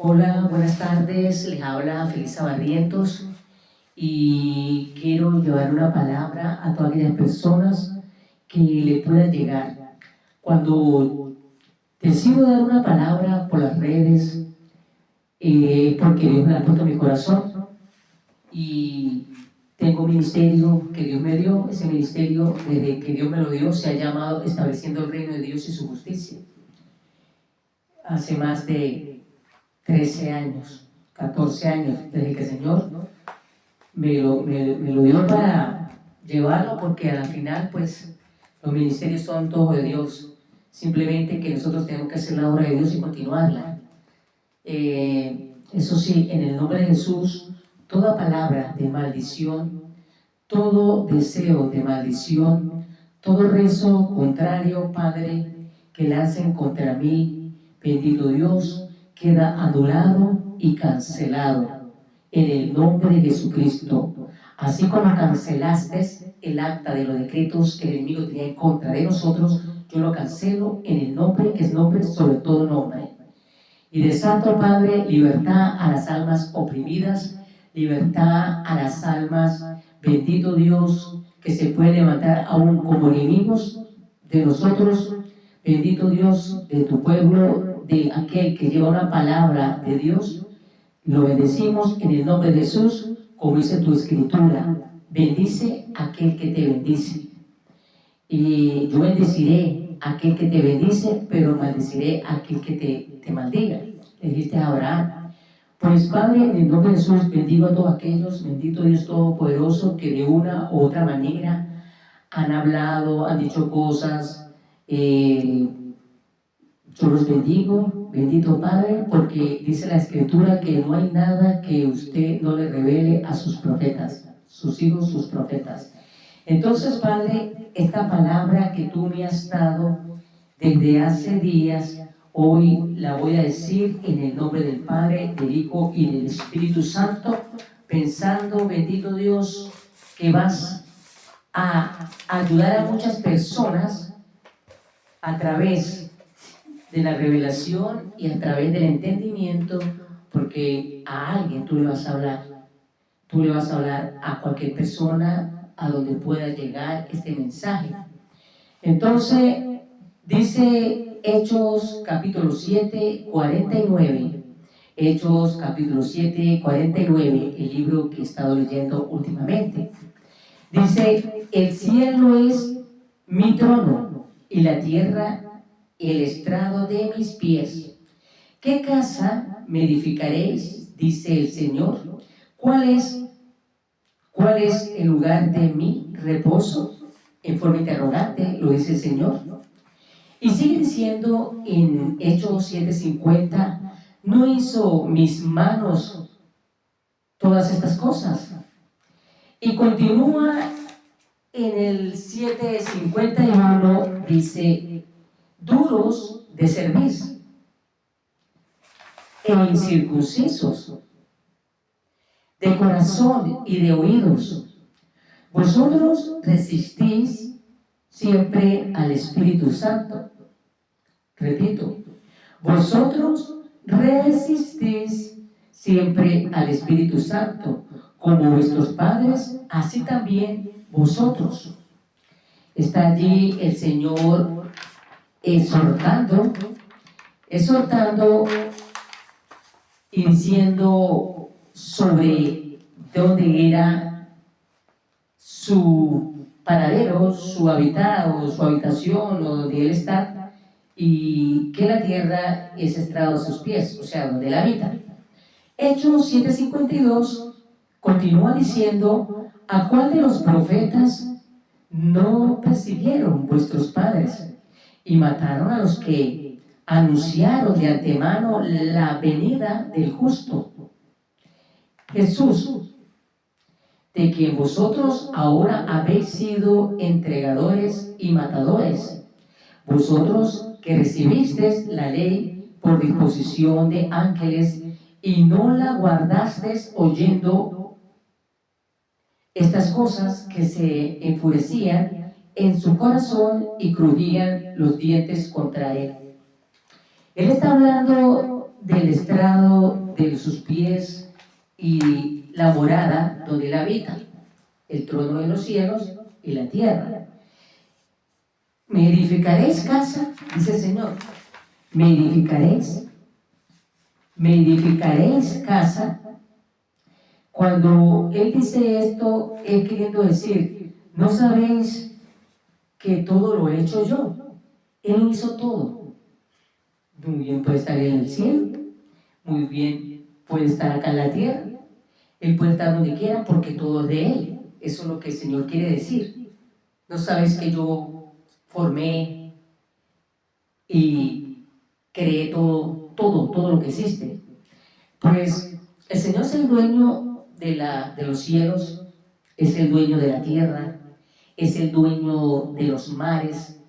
Hola, buenas tardes. Les habla Felisa Barrientos y quiero llevar una palabra a todas aquellas personas que le pueda llegar. Cuando decido dar una palabra por las redes, porque Dios me la ha puesto en mi corazón y tengo un ministerio que Dios me dio. Ese ministerio, desde que Dios me lo dio, se ha llamado Estableciendo el Reino de Dios y su Justicia. Hace más de 13 años, 14 años, desde que el Señor me lo dio para llevarlo, porque al final, pues, los ministerios son todos de Dios. Simplemente que nosotros tenemos que hacer la obra de Dios y continuarla. Eso sí, en el nombre de Jesús, toda palabra de maldición, todo deseo de maldición, todo rezo contrario, Padre, que lancen contra mí, bendito Dios, queda anulado y cancelado en el nombre de Jesucristo. Así como cancelaste el acta de los decretos que el enemigo tenía en contra de nosotros, yo lo cancelo en el nombre que es nombre sobre todo nombre. Y desato, Padre, libertad a las almas oprimidas, libertad a las almas, bendito Dios, que se puede levantar aún como enemigos de nosotros, bendito Dios, de tu pueblo, de aquel que lleva una palabra de Dios. Lo bendecimos en el nombre de Jesús, como dice tu escritura. Bendice a aquel que te bendice. Y yo bendeciré a aquel que te bendice, pero maldeciré a aquel que te maldiga. Le dijiste a Abraham. Pues Padre, en el nombre de Jesús, bendigo a todos aquellos, bendito Dios Todopoderoso, que de una u otra manera han hablado, han dicho cosas. Yo los bendigo, bendito Padre, porque dice la Escritura que no hay nada que usted no le revele a sus profetas, sus hijos, sus profetas. Entonces, Padre, esta palabra que tú me has dado desde hace días, hoy la voy a decir en el nombre del Padre, del Hijo y del Espíritu Santo, pensando, bendito Dios, que vas a ayudar a muchas personas a través de la revelación y a través del entendimiento, porque a alguien tú le vas a hablar. Tú le vas a hablar a cualquier persona a donde pueda llegar este mensaje. Entonces, dice Hechos capítulo 7, 49. Hechos capítulo 7, 49, el libro que he estado leyendo últimamente. Dice, el cielo es mi trono y la tierra el estrado de mis pies. ¿Qué casa me edificaréis? Dice el Señor. ¿Cuál es el lugar de mi reposo? En forma interrogante lo dice el Señor. Y sigue diciendo en Hechos 7:50, ¿no hizo mis manos todas estas cosas? Y continúa en el 7:51, dice, duros de cerviz e incircuncisos, de corazón y de oídos. Vosotros resistís siempre al Espíritu Santo. Repito, vosotros resistís siempre al Espíritu Santo, como vuestros padres, así también vosotros. Está allí el Señor exhortando y diciendo sobre dónde era su paradero, su hábitat o su habitación o donde él está, y que la tierra es estrado a sus pies, o sea, donde él habita. Hechos 7:52 continúa diciendo, ¿a cuál de los profetas no persiguieron vuestros padres y mataron a los que anunciaron de antemano la venida del justo? Jesús, de quien vosotros ahora habéis sido entregadores y matadores, vosotros que recibisteis la ley por disposición de ángeles y no la guardasteis oyendo estas cosas, que se enfurecían en su corazón y crujían los dientes contra él. Él está hablando del estrado de sus pies y la morada donde él habita, el trono de los cielos y la tierra. Me edificaréis casa, dice el Señor. Me edificaréis casa. Cuando él dice esto, él queriendo decir, ¿no sabéis que todo lo he hecho yo? Él lo hizo todo. Muy bien puede estar en el cielo, muy bien puede estar acá en la tierra, él puede estar donde quiera porque todo es de él. Eso es lo que el Señor quiere decir. ¿No sabes que yo formé y creé todo lo que existe? Pues el Señor es el dueño de los cielos, es el dueño de la tierra, es el dueño de los mares,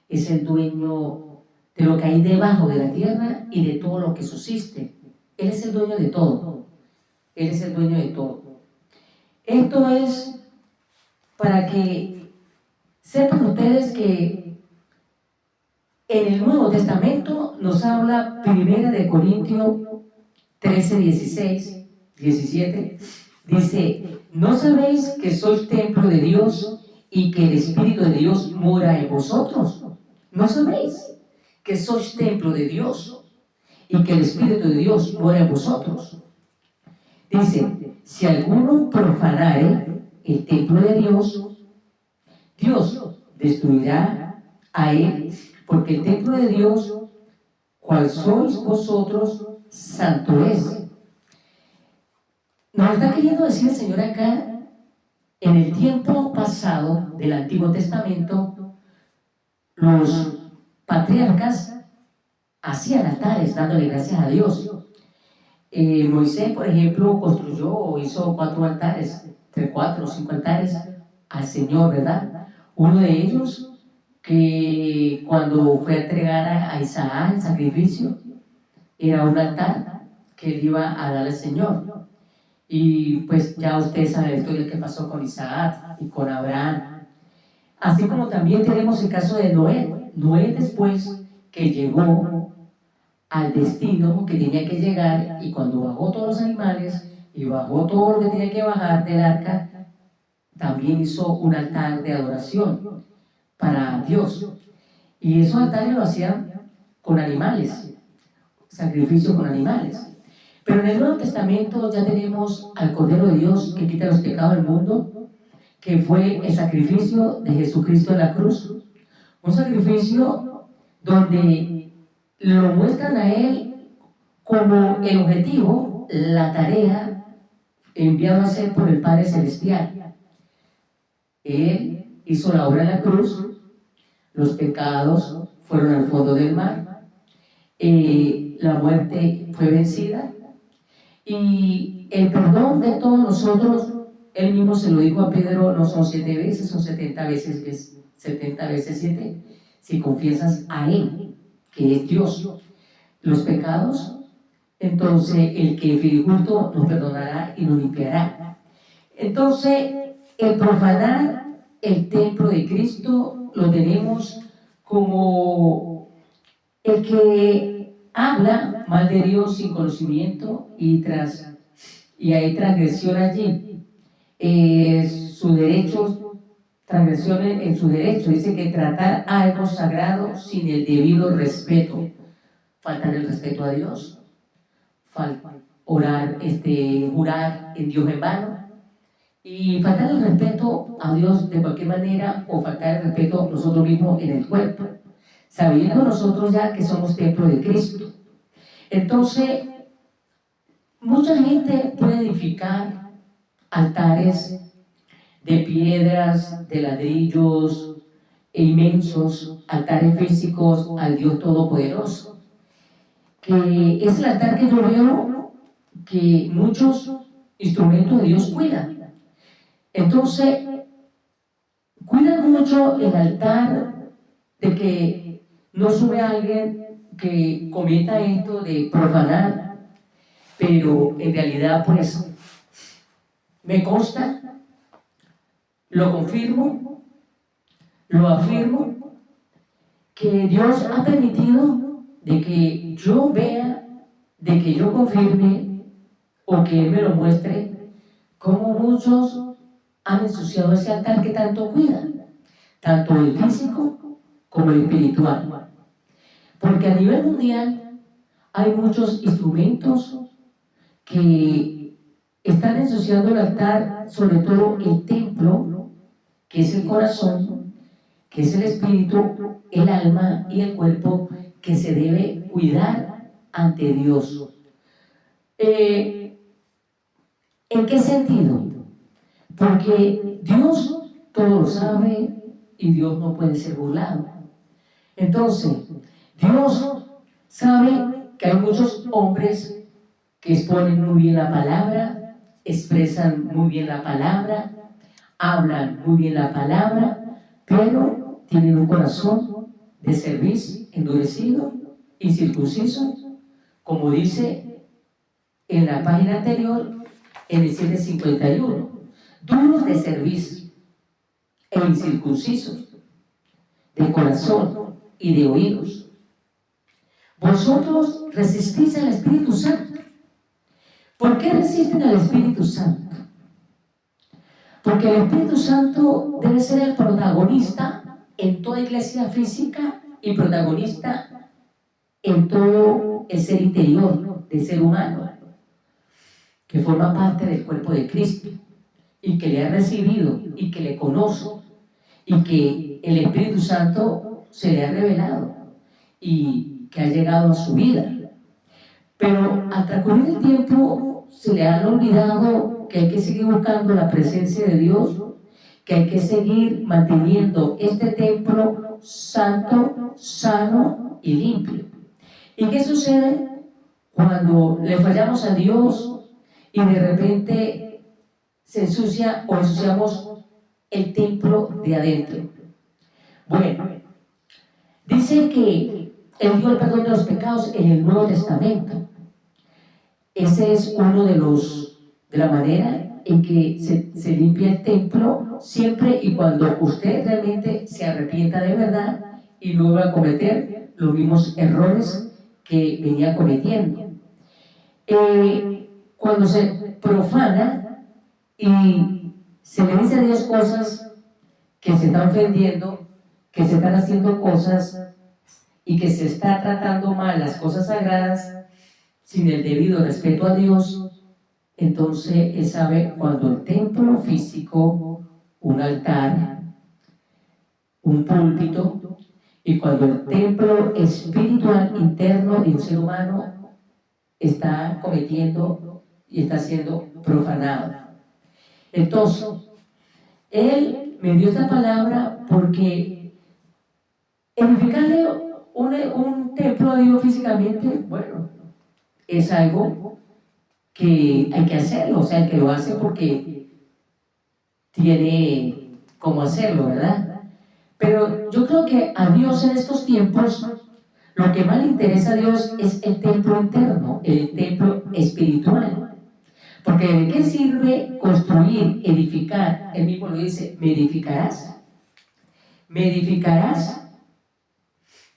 es el dueño de lo que hay debajo de la tierra y de todo lo que subsiste. Él es el dueño de todo. Él es el dueño de todo. Esto es para que sepan ustedes que en el Nuevo Testamento nos habla 1 Corintios 13, 16, 17. Dice, ¿no sabéis que sois templo de Dios y que el Espíritu de Dios mora en vosotros? ¿No sabéis que sois templo de Dios y que el Espíritu de Dios mora en vosotros? Dice, si alguno profanare el templo de Dios, Dios destruirá a él, porque el templo de Dios, cual sois vosotros, santo es. Nos está queriendo decir el Señor acá, en el tiempo pasado del Antiguo Testamento, los patriarcas hacían altares dándole gracias a Dios. Moisés, por ejemplo, construyó o hizo 4 altares, entre 4 o 5 altares al Señor, ¿verdad? Uno de ellos, que cuando fue a entregar a Isaac el sacrificio, era un altar que él iba a dar al Señor. Y pues ya ustedes saben la historia que pasó con Isaac y con Abraham. Así como también tenemos el caso de Noé. Noé, después que llegó al destino que tenía que llegar, y cuando bajó todos los animales y bajó todo lo que tenía que bajar del arca, también hizo un altar de adoración para Dios. Y esos altares lo hacían con animales, sacrificio con animales. Pero en el Nuevo Testamento ya tenemos al Cordero de Dios que quita los pecados del mundo, que fue el sacrificio de Jesucristo en la cruz. Un sacrificio donde lo muestran a Él como el objetivo, la tarea enviado a hacer por el Padre Celestial. Él hizo la obra en la cruz, los pecados fueron al fondo del mar, la muerte fue vencida, y el perdón de todos nosotros, él mismo se lo dijo a Pedro, no son 7 veces, son 70 veces 7, si confiesas a él, que es Dios, los pecados, entonces el que es fiel y justo nos perdonará y nos limpiará. Entonces, el profanar el templo de Cristo lo tenemos como el que habla mal de Dios sin conocimiento y hay transgresión allí. Su derecho, transgresiones en su derecho, dice que tratar algo sagrado sin el debido respeto, faltar el respeto a Dios, jurar en Dios en vano, y faltar el respeto a Dios de cualquier manera, o faltar el respeto a nosotros mismos en el cuerpo, sabiendo nosotros ya que somos templo de Cristo. Entonces, mucha gente puede edificar altares de piedras, de ladrillos, inmensos, altares físicos al Dios Todopoderoso, que es el altar que yo veo que muchos instrumentos de Dios cuidan. Entonces, cuidan mucho el altar de que no sube alguien que cometa esto de profanar, pero en realidad pues me consta, lo confirmo, lo afirmo, que Dios ha permitido de que yo vea de que yo confirme o que Él me lo muestre, cómo muchos han ensuciado ese altar que tanto cuidan, tanto el físico como el espiritual. Porque a nivel mundial hay muchos instrumentos que están ensuciando el altar, sobre todo el templo, que es el corazón, que es el espíritu, el alma y el cuerpo, que se debe cuidar ante Dios. ¿En qué sentido? Porque Dios todo lo sabe y Dios no puede ser burlado. Entonces, Dios sabe que hay muchos hombres que exponen muy bien la palabra, expresan muy bien la palabra, hablan muy bien la palabra, pero tienen un corazón de cerviz endurecido, incircunciso, como dice en la página anterior, en el 751, duros de cerviz e incircuncisos, de corazón y de oídos. Vosotros resistís al Espíritu Santo. ¿Por qué resisten al Espíritu Santo? Porque el Espíritu Santo debe ser el protagonista en toda iglesia física y protagonista en todo el ser interior del ser humano, que forma parte del cuerpo de Cristo y que le ha recibido y que le conoce y que el Espíritu Santo se le ha revelado y que ha llegado a su vida. Pero al transcurrir el tiempo se le han olvidado que hay que seguir buscando la presencia de Dios, que hay que seguir manteniendo este templo santo, sano y limpio. ¿Y qué sucede cuando le fallamos a Dios y de repente se ensucia o ensuciamos el templo de adentro? Bueno, dice que Él dio el perdón de los pecados en el Nuevo Testamento. Ese es uno de la manera en que se limpia el templo, siempre y cuando usted realmente se arrepienta de verdad y no va a cometer los mismos errores que venía cometiendo. Cuando se profana y se le dice a Dios cosas que se están ofendiendo, que se están haciendo cosas y que se está tratando mal las cosas sagradas sin el debido respeto a Dios, entonces Él sabe cuando el templo físico, un altar, un púlpito, y cuando el templo espiritual interno de un ser humano está cometiendo y está siendo profanado. Entonces, Él me dio esta palabra porque edificarle un templo a Dios físicamente, bueno, es algo que hay que hacerlo, o sea, el que lo hace porque tiene cómo hacerlo, ¿verdad? Pero yo creo que a Dios en estos tiempos, lo que más le interesa a Dios es el templo interno, el templo espiritual. Porque ¿de qué sirve construir, edificar? Él mismo lo dice, ¿me edificarás? ¿Me edificarás?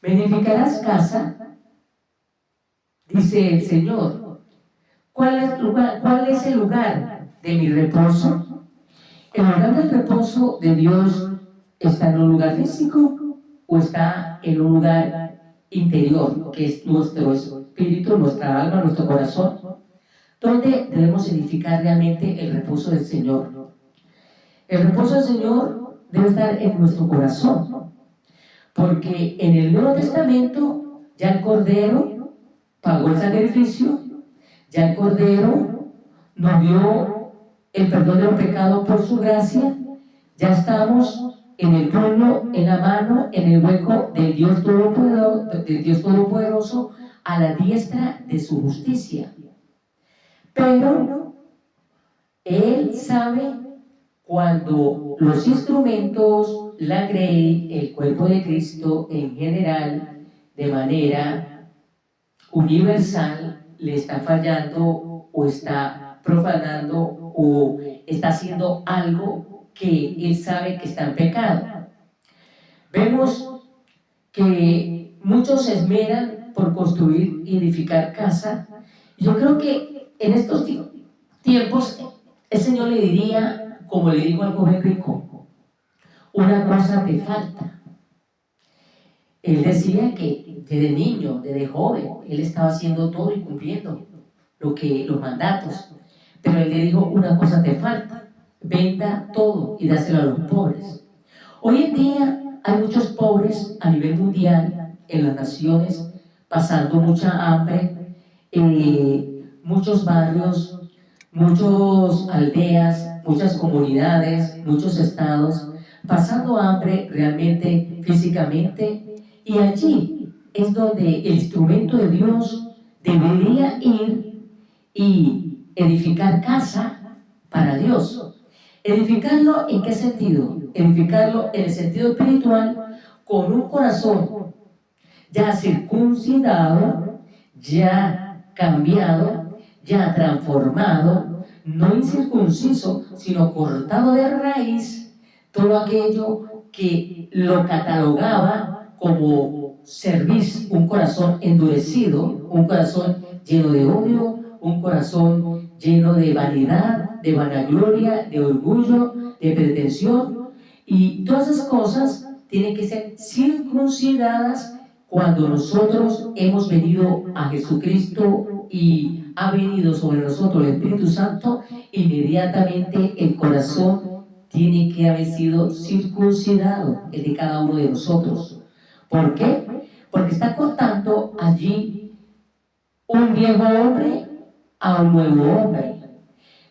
¿Me edificarás casa? Dice el Señor. ¿Cuál es el lugar de mi reposo? ¿El lugar del reposo de Dios está en un lugar físico o está en un lugar interior, que es nuestro espíritu, nuestra alma, nuestro corazón? ¿Dónde debemos edificar realmente el reposo del Señor? El reposo del Señor debe estar en nuestro corazón, porque en el Nuevo Testamento ya el Cordero pagó el sacrificio, ya el Cordero nos dio el perdón de los pecados por su gracia, ya estamos en el pueblo, en la mano, en el hueco del Dios Todopoderoso, a la diestra de su justicia. Pero Él sabe cuando los instrumentos, la grey, el cuerpo de Cristo en general, de manera universal, le está fallando o está profanando o está haciendo algo que Él sabe que está en pecado. Vemos que muchos se esmeran por construir y edificar casa. Yo creo que en estos tiempos el Señor le diría, como le digo al joven rico, una cosa te falta. Él decía que desde niño, desde joven, él estaba haciendo todo y cumpliendo los mandatos. Pero él le dijo, una cosa te falta, venda todo y dáselo a los pobres. Hoy en día hay muchos pobres a nivel mundial, en las naciones, pasando mucha hambre, muchos barrios, muchas aldeas, muchas comunidades, muchos estados, pasando hambre realmente físicamente, y allí es donde el instrumento de Dios debería ir y edificar casa para Dios. ¿Edificarlo en qué sentido? Edificarlo en el sentido espiritual, con un corazón ya circuncidado, ya cambiado, ya transformado, no incircunciso, sino cortado de raíz, todo aquello que lo catalogaba como cerviz, un corazón endurecido, un corazón lleno de odio, un corazón lleno de vanidad, de vanagloria, de orgullo, de pretensión, y todas esas cosas tienen que ser circuncidadas. Cuando nosotros hemos venido a Jesucristo y ha venido sobre nosotros el Espíritu Santo, inmediatamente el corazón tiene que haber sido circuncidado, el de cada uno de nosotros. ¿Por qué? Porque está cortando allí un viejo hombre a un nuevo hombre.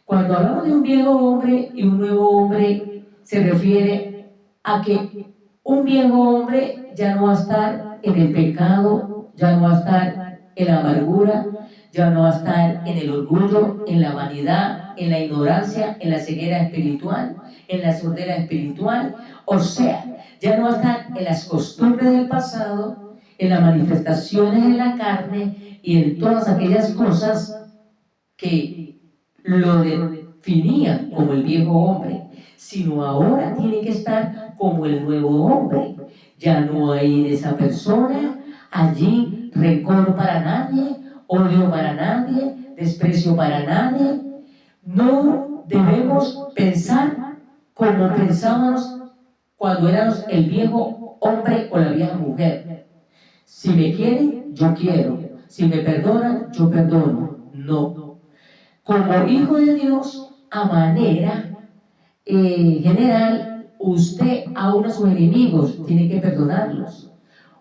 Cuando hablamos de un viejo hombre y un nuevo hombre, se refiere a que un viejo hombre ya no va a estar en el pecado, ya no va a estar en la amargura, ya no va a estar en el orgullo, en la vanidad, en la ignorancia, en la ceguera espiritual, en la sordera espiritual. O sea, ya no va a estar en las costumbres del pasado, en las manifestaciones de la carne y en todas aquellas cosas que lo definían como el viejo hombre, sino ahora tiene que estar como el nuevo hombre. Ya no hay de esa persona allí rencor para nadie, odio para nadie, desprecio para nadie. No debemos pensar como pensábamos cuando éramos el viejo hombre o la vieja mujer. Si me quieren, yo quiero. Si me perdonan, yo perdono. No. Como hijo de Dios, a manera general, usted aún a sus enemigos tiene que perdonarlos.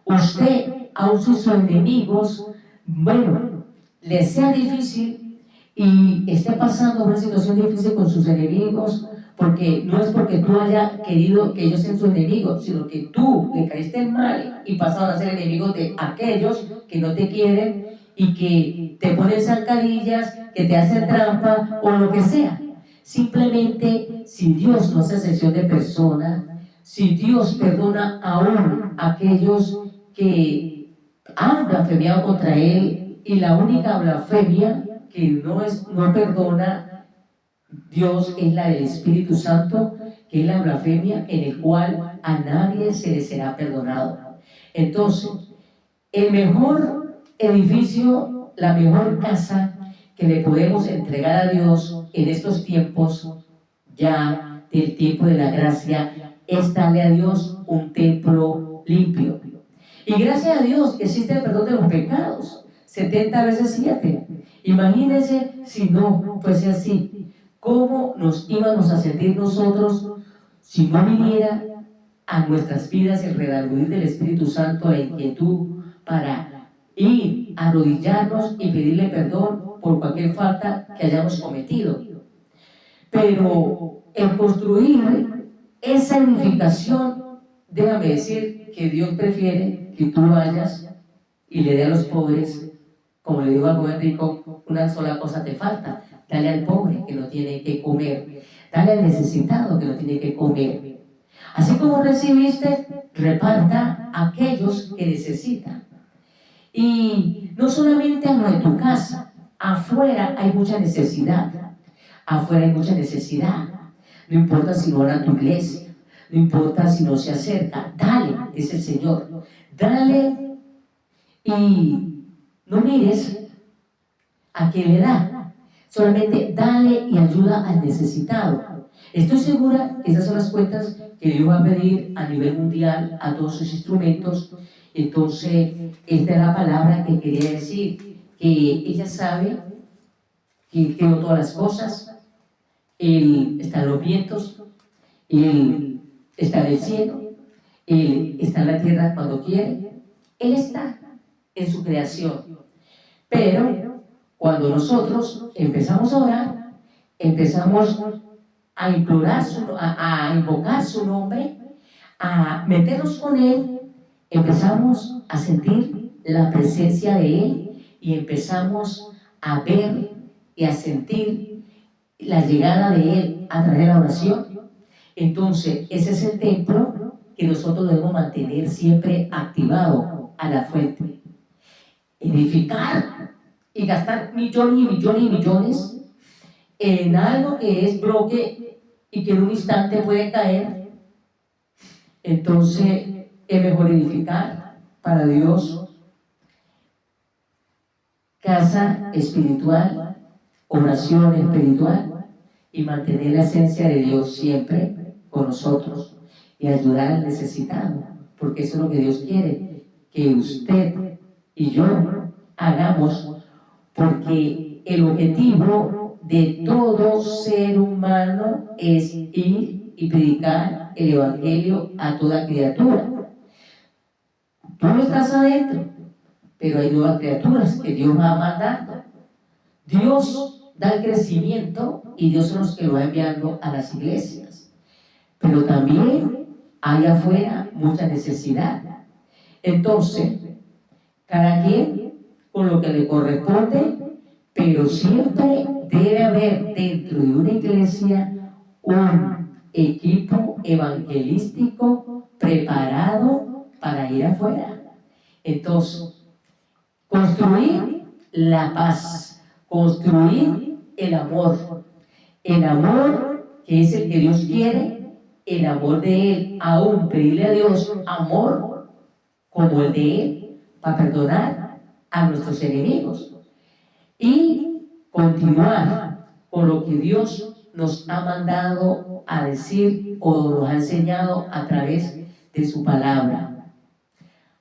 Usted aún sus enemigos, bueno, le sea difícil y esté pasando una situación difícil con sus enemigos, porque no es porque tú hayas querido que ellos sean sus enemigos, sino que tú le caíste mal y pasaron a ser enemigos de aquellos que no te quieren y que te ponen zancadillas, que te hacen trampa o lo que sea. Simplemente, si Dios no hace excepción de persona, si Dios perdona aún a aquellos que han blasfemiado contra Él, y la única blasfemia que no perdona Dios es la del Espíritu Santo, que es la blasfemia en el cual a nadie se le será perdonado. Entonces, el mejor edificio, la mejor casa que le podemos entregar a Dios en estos tiempos, ya del tiempo de la gracia, es darle a Dios un templo limpio. Y gracias a Dios que existe el perdón de los pecados, 70 veces 7. Imagínense si no fuese así, ¿cómo nos íbamos a sentir nosotros si no viniera a nuestras vidas el redarguir del Espíritu Santo, la inquietud para ir a arrodillarnos y pedirle perdón por cualquier falta que hayamos cometido? Pero en construir esa edificación, déjame decir que Dios prefiere que tú vayas y le dé a los pobres, como le digo al joven rico, una sola cosa te falta: dale al pobre que no tiene que comer, dale al necesitado que no tiene que comer. Así como recibiste, reparta a aquellos que necesitan. Y no solamente a lo de tu casa, afuera hay mucha necesidad. Afuera hay mucha necesidad. No importa si no van a tu iglesia, no importa si no se acerca, dale, dice el Señor, dale y No mires a quien le da, solamente dale y ayuda al necesitado. Estoy segura que esas son las cuentas que Dios va a pedir a nivel mundial a todos sus instrumentos. Entonces, esta es la palabra que quería decir, que ella sabe que creó todas las cosas, Él está en los vientos, Él está en el cielo, Él está en la tierra cuando quiere, Él está en su creación. Pero cuando nosotros empezamos a orar, empezamos a implorar, a invocar su nombre, a meternos con Él, empezamos a sentir la presencia de Él y empezamos a ver y a sentir la llegada de Él a través de la oración. Entonces, ese es el templo que nosotros debemos mantener siempre activado a la fuente. Edificar y gastar millones y millones y millones en algo que es bloque y que en un instante puede caer. Entonces, es mejor edificar para Dios casa espiritual, oración espiritual y mantener la esencia de Dios siempre con nosotros y ayudar al necesitado, porque eso es lo que Dios quiere, que usted y yo hagamos, porque el objetivo de todo ser humano es ir y predicar el Evangelio a toda criatura. Tú no estás adentro, pero hay nuevas criaturas que Dios va mandando. Dios da el crecimiento y Dios son los que lo va enviando a las iglesias. Pero también hay afuera mucha necesidad. Entonces, cada quien con lo que le corresponde, pero siempre debe haber dentro de una iglesia un equipo evangelístico preparado para ir afuera. Entonces, construir la paz, construir el amor que es el que Dios quiere, el amor de Él, aún pedirle a Dios amor como el de Él, para perdonar a nuestros enemigos y continuar con lo que Dios nos ha mandado a decir o nos ha enseñado a través de su palabra.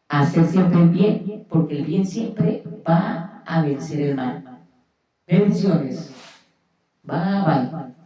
Hacer siempre el bien, porque el bien siempre va a vencer el mal. Bendiciones. Bye bye.